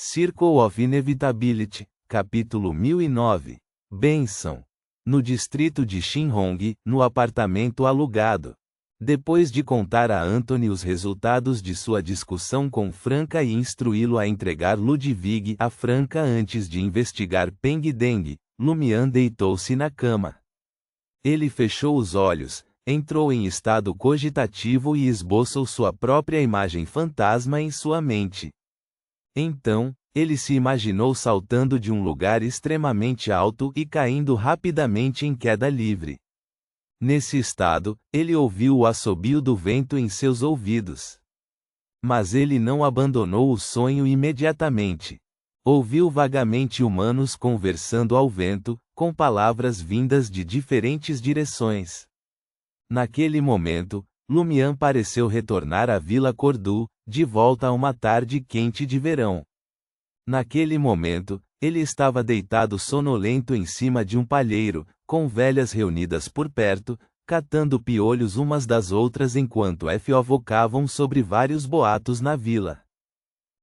Circle of Inevitability, capítulo 1009. Bênção. No distrito de Shinhong, no apartamento alugado. Depois de contar a Anthony os resultados de sua discussão com Franca e instruí-lo a entregar Ludwig a Franca antes de investigar Peng Deng, Lumian deitou-se na cama. Ele fechou os olhos, entrou em estado cogitativo e esboçou sua própria imagem fantasma em sua mente. Então, ele se imaginou saltando de um lugar extremamente alto e caindo rapidamente em queda livre. Nesse estado, ele ouviu o assobio do vento em seus ouvidos. Mas ele não abandonou o sonho imediatamente. Ouviu vagamente humanos conversando ao vento, com palavras vindas de diferentes direções. Naquele momento, Lumian pareceu retornar à Vila Cordu, de volta a uma tarde quente de verão. Naquele momento, ele estava deitado sonolento em cima de um palheiro, com velhas reunidas por perto, catando piolhos umas das outras enquanto fofocavam sobre vários boatos na vila.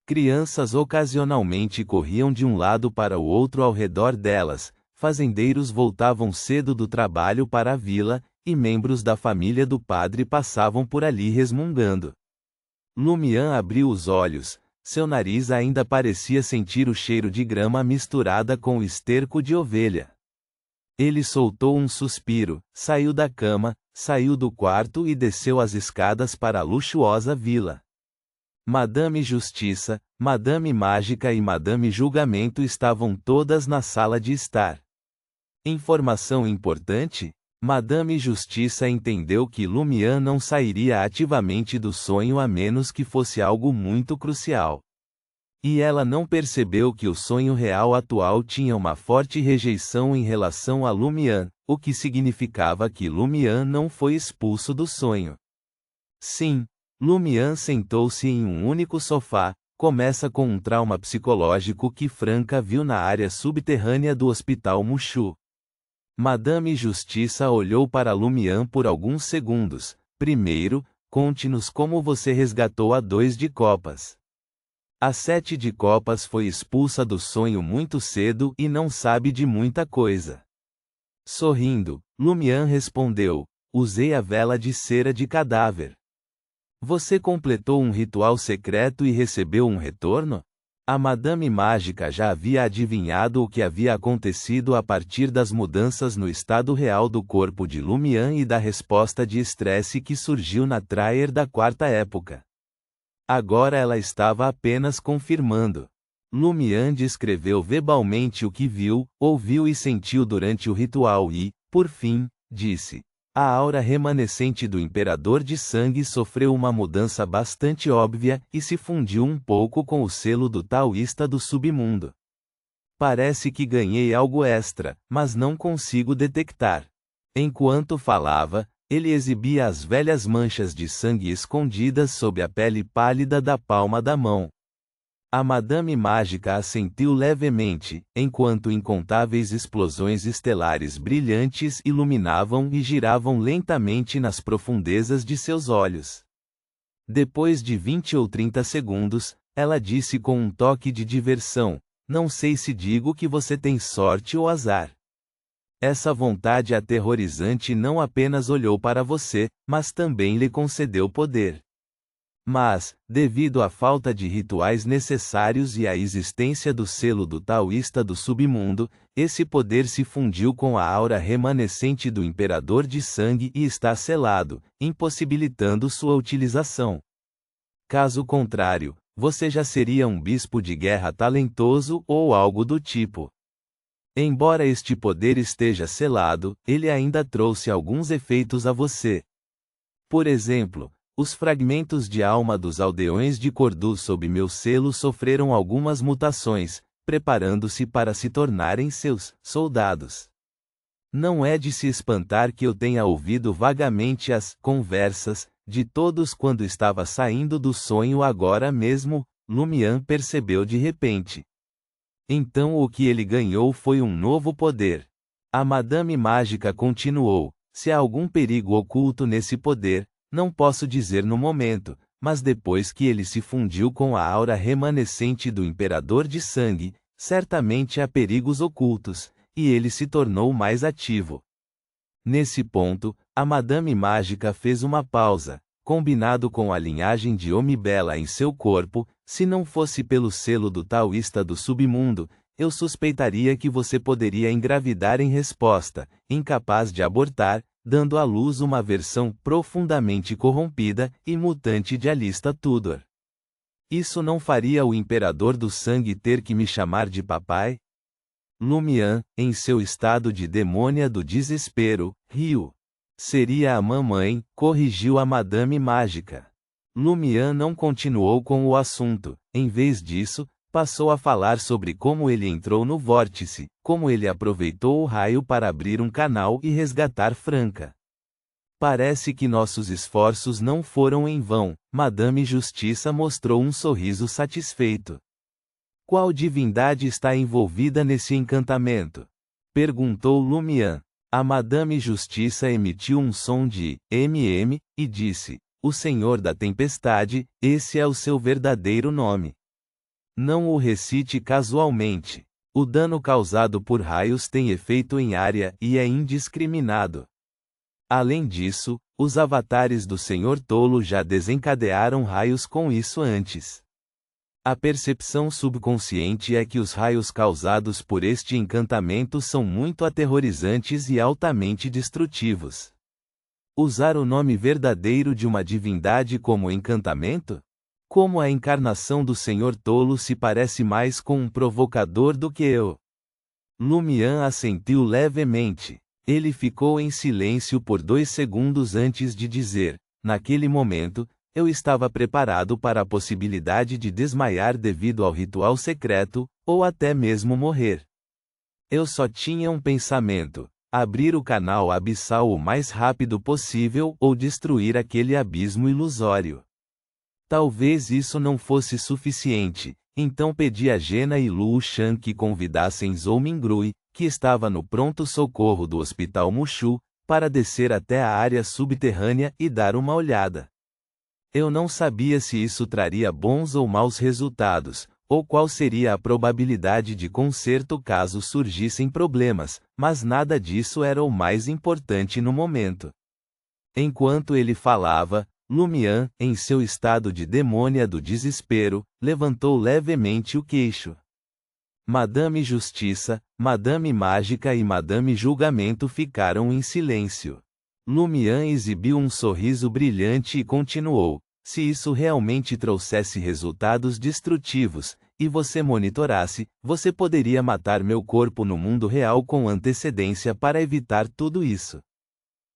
Crianças ocasionalmente corriam de um lado para o outro ao redor delas, fazendeiros voltavam cedo do trabalho para a vila, e membros da família do padre passavam por ali resmungando. Lumian abriu os olhos, seu nariz ainda parecia sentir o cheiro de grama misturada com o esterco de ovelha. Ele soltou um suspiro, saiu da cama, saiu do quarto e desceu as escadas para a luxuosa vila. Madame Justiça, Madame Mágica e Madame Julgamento estavam todas na sala de estar. Informação importante? Madame Justiça entendeu que Lumian não sairia ativamente do sonho a menos que fosse algo muito crucial. E ela não percebeu que o sonho real atual tinha uma forte rejeição em relação a Lumian, o que significava que Lumian não foi expulso do sonho. Sim, Lumian sentou-se em um único sofá, começa com um trauma psicológico que Franca viu na área subterrânea do Hospital Mushu. Madame Justiça olhou para Lumian por alguns segundos. Primeiro, conte-nos como você resgatou a 2 de copas. A 7 de copas foi expulsa do sonho muito cedo e não sabe de muita coisa. Sorrindo, Lumian respondeu: usei a vela de cera de cadáver. Você completou um ritual secreto e recebeu um retorno? A Madame Mágica já havia adivinhado o que havia acontecido a partir das mudanças no estado real do corpo de Lumian e da resposta de estresse que surgiu na Traer da quarta época. Agora ela estava apenas confirmando. Lumian descreveu verbalmente o que viu, ouviu e sentiu durante o ritual e, por fim, disse: a aura remanescente do Imperador de Sangue sofreu uma mudança bastante óbvia e se fundiu um pouco com o selo do taoísta do submundo. Parece que ganhei algo extra, mas não consigo detectar. Enquanto falava, ele exibia as velhas manchas de sangue escondidas sob a pele pálida da palma da mão. A Madame Mágica assentiu levemente, enquanto incontáveis explosões estelares brilhantes iluminavam e giravam lentamente nas profundezas de seus olhos. Depois de 20 ou 30 segundos, ela disse com um toque de diversão: não sei se digo que você tem sorte ou azar. Essa vontade aterrorizante não apenas olhou para você, mas também lhe concedeu poder. Mas, devido à falta de rituais necessários e à existência do selo do taoísta do submundo, esse poder se fundiu com a aura remanescente do Imperador de Sangue e está selado, impossibilitando sua utilização. Caso contrário, você já seria um bispo de guerra talentoso ou algo do tipo. Embora este poder esteja selado, ele ainda trouxe alguns efeitos a você. Por exemplo, os fragmentos de alma dos aldeões de Cordu sob meu selo sofreram algumas mutações, preparando-se para se tornarem seus soldados. Não é de se espantar que eu tenha ouvido vagamente as conversas de todos quando estava saindo do sonho agora mesmo, Lumian percebeu de repente. Então o que ele ganhou foi um novo poder. A Madame Mágica continuou: se há algum perigo oculto nesse poder, não posso dizer no momento, mas depois que ele se fundiu com a aura remanescente do Imperador de Sangue, certamente há perigos ocultos, e ele se tornou mais ativo. Nesse ponto, a Madame Mágica fez uma pausa. Combinado com a linhagem de Omibela em seu corpo, se não fosse pelo selo do taoísta do submundo, eu suspeitaria que você poderia engravidar em resposta, incapaz de abortar, dando à luz uma versão profundamente corrompida e mutante de Alista Tudor. Isso não faria o Imperador do Sangue ter que me chamar de papai? Lumian, em seu estado de demônia do desespero, riu. Seria a mamãe, corrigiu a Madame Mágica. Lumian não continuou com o assunto, em vez disso, passou a falar sobre como ele entrou no vórtice, como ele aproveitou o raio para abrir um canal e resgatar Franca. Parece que nossos esforços não foram em vão, Madame Justiça mostrou um sorriso satisfeito. Qual divindade está envolvida nesse encantamento? Perguntou Lumian. A Madame Justiça emitiu um som de "mm" e disse: "O Senhor da Tempestade, esse é o seu verdadeiro nome. Não o recite casualmente. O dano causado por raios tem efeito em área e é indiscriminado. Além disso, os avatares do Senhor Tolo já desencadearam raios com isso antes. A percepção subconsciente é que os raios causados por este encantamento são muito aterrorizantes e altamente destrutivos. Usar o nome verdadeiro de uma divindade como encantamento? Como a encarnação do Senhor Tolo se parece mais com um provocador do que eu?" Lumian assentiu levemente. Ele ficou em silêncio por 2 segundos antes de dizer: "Naquele momento, eu estava preparado para a possibilidade de desmaiar devido ao ritual secreto, ou até mesmo morrer. Eu só tinha um pensamento: abrir o canal abissal o mais rápido possível ou destruir aquele abismo ilusório. Talvez isso não fosse suficiente, então pedi a Gena e Lu Shan que convidassem Zhou Mingrui, que estava no pronto-socorro do Hospital Mushu, para descer até a área subterrânea e dar uma olhada. Eu não sabia se isso traria bons ou maus resultados, ou qual seria a probabilidade de conserto caso surgissem problemas, mas nada disso era o mais importante no momento." Enquanto ele falava, Lumian, em seu estado de demônia do desespero, levantou levemente o queixo. Madame Justiça, Madame Mágica e Madame Julgamento ficaram em silêncio. Lumian exibiu um sorriso brilhante e continuou: "Se isso realmente trouxesse resultados destrutivos, e você monitorasse, você poderia matar meu corpo no mundo real com antecedência para evitar tudo isso.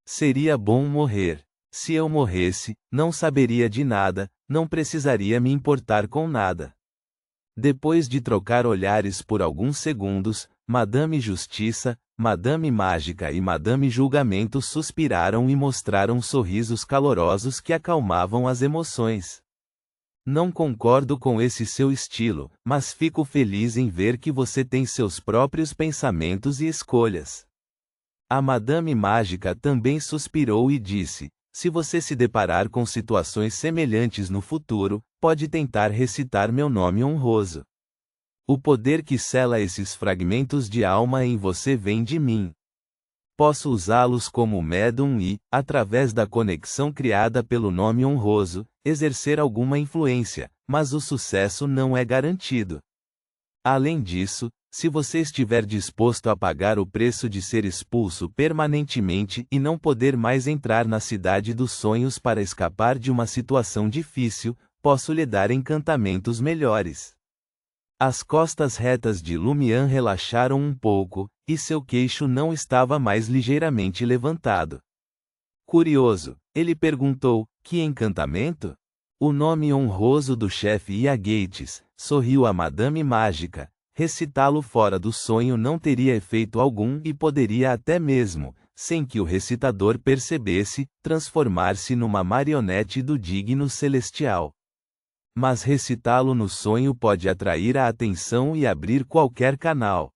Seria bom morrer. Se eu morresse, não saberia de nada, não precisaria me importar com nada." Depois de trocar olhares por alguns segundos, Madame Justiça, Madame Mágica e Madame Julgamento suspiraram e mostraram sorrisos calorosos que acalmavam as emoções. "Não concordo com esse seu estilo, mas fico feliz em ver que você tem seus próprios pensamentos e escolhas." A Madame Mágica também suspirou e disse: "Se você se deparar com situações semelhantes no futuro, pode tentar recitar meu nome honroso. O poder que sela esses fragmentos de alma em você vem de mim. Posso usá-los como médium e, através da conexão criada pelo nome honroso, exercer alguma influência, mas o sucesso não é garantido. Além disso, se você estiver disposto a pagar o preço de ser expulso permanentemente e não poder mais entrar na cidade dos sonhos para escapar de uma situação difícil, posso lhe dar encantamentos melhores." As costas retas de Lumian relaxaram um pouco, e seu queixo não estava mais ligeiramente levantado. Curioso, ele perguntou: "Que encantamento?" "O nome honroso do chefe Ia Gates", sorriu a Madame Mágica. "Recitá-lo fora do sonho não teria efeito algum e poderia até mesmo, sem que o recitador percebesse, transformar-se numa marionete do digno celestial. Mas recitá-lo no sonho pode atrair a atenção e abrir qualquer canal.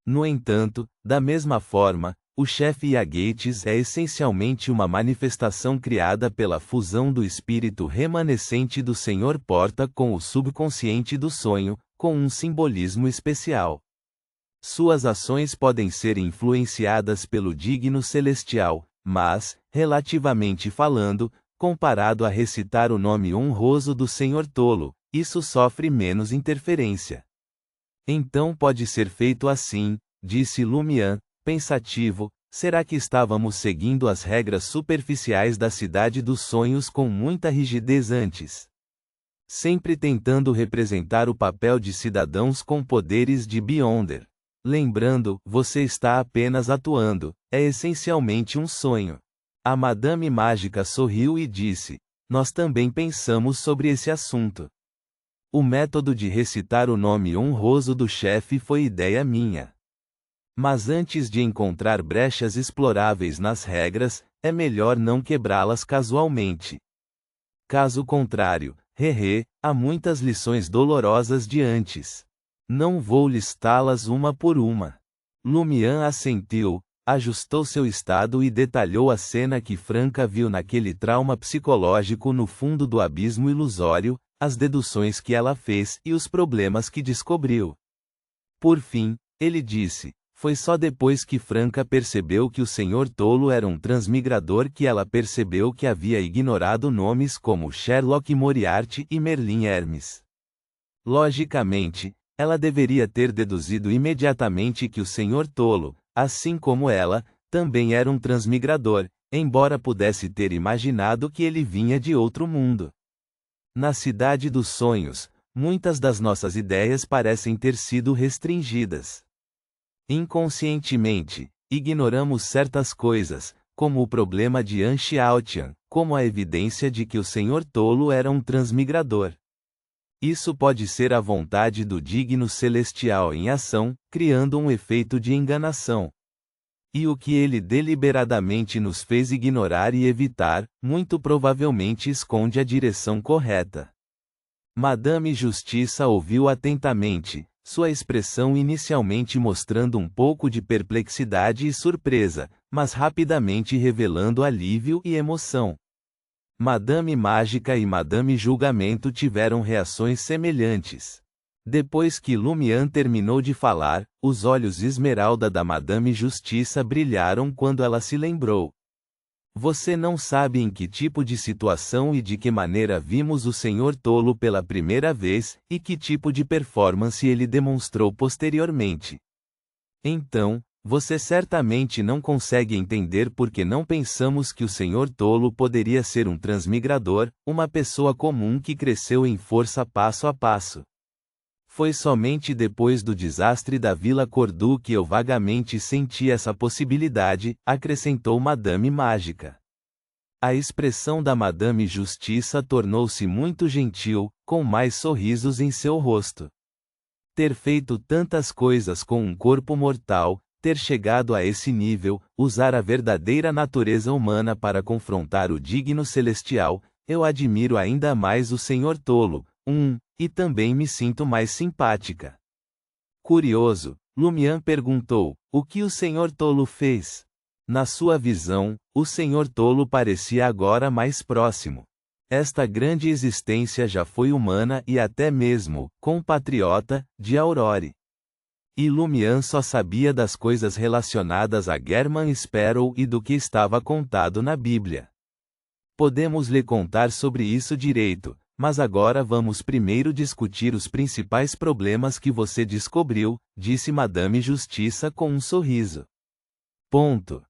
No entanto, da mesma forma, O chefe Yagates é essencialmente uma manifestação criada pela fusão do espírito remanescente do Senhor Porta com o subconsciente do sonho, com um simbolismo especial. Suas ações podem ser influenciadas pelo digno celestial, mas, relativamente falando, comparado a recitar o nome honroso do Senhor Tolo, isso sofre menos interferência. Então pode ser feito assim, disse Lumian, pensativo. Será que estávamos seguindo as regras superficiais da cidade dos sonhos com muita rigidez antes? Sempre tentando representar o papel de cidadãos com poderes de Beyonder. Lembrando, você está apenas atuando, é essencialmente um sonho. A Madame Mágica sorriu e disse: nós também pensamos sobre esse assunto. O método de recitar o nome honroso do chefe foi ideia minha. Mas antes de encontrar brechas exploráveis nas regras, é melhor não quebrá-las casualmente. Caso contrário, há muitas lições dolorosas de antes. Não vou listá-las uma por uma. Lumian assentiu, ajustou seu estado e detalhou a cena que Franca viu naquele trauma psicológico no fundo do abismo ilusório, as deduções que ela fez e os problemas que descobriu. Por fim, ele disse: foi só depois que Franca percebeu que o Senhor Tolo era um transmigrador que ela percebeu que havia ignorado nomes como Sherlock Moriarty e Merlin Hermes. Logicamente, ela deveria ter deduzido imediatamente que o Senhor Tolo, assim como ela, também era um transmigrador, embora pudesse ter imaginado que ele vinha de outro mundo. Na Cidade dos Sonhos, muitas das nossas ideias parecem ter sido restringidas. Inconscientemente, ignoramos certas coisas, como o problema de Anxiautian, como a evidência de que o Senhor Tolo era um transmigrador. Isso pode ser a vontade do digno celestial em ação, criando um efeito de enganação. E o que ele deliberadamente nos fez ignorar e evitar, muito provavelmente esconde a direção correta. Madame Justiça ouviu atentamente, sua expressão inicialmente mostrando um pouco de perplexidade e surpresa, mas rapidamente revelando alívio e emoção. Madame Mágica e Madame Julgamento tiveram reações semelhantes. Depois que Lumian terminou de falar, os olhos esmeralda da Madame Justiça brilharam quando ela se lembrou. Você não sabe em que tipo de situação e de que maneira vimos o Senhor Tolo pela primeira vez, e que tipo de performance ele demonstrou posteriormente. Então, você certamente não consegue entender por que não pensamos que o Senhor Tolo poderia ser um transmigrador, uma pessoa comum que cresceu em força passo a passo. Foi somente depois do desastre da Vila Cordu que eu vagamente senti essa possibilidade, acrescentou Madame Mágica. A expressão da Madame Justiça tornou-se muito gentil, com mais sorrisos em seu rosto. Ter feito tantas coisas com um corpo mortal, ter chegado a esse nível, usar a verdadeira natureza humana para confrontar o digno celestial, eu admiro ainda mais o Senhor Tolo, e também me sinto mais simpática. Curioso, Lumian perguntou, o que o Senhor Tolo fez? Na sua visão, o Senhor Tolo parecia agora mais próximo. Esta grande existência já foi humana e até mesmo, compatriota, de Aurore. E Lumian só sabia das coisas relacionadas a German Sparrow e do que estava contado na Bíblia. Podemos lhe contar sobre isso direito, mas agora vamos primeiro discutir os principais problemas que você descobriu, disse Madame Justiça com um sorriso. Ponto.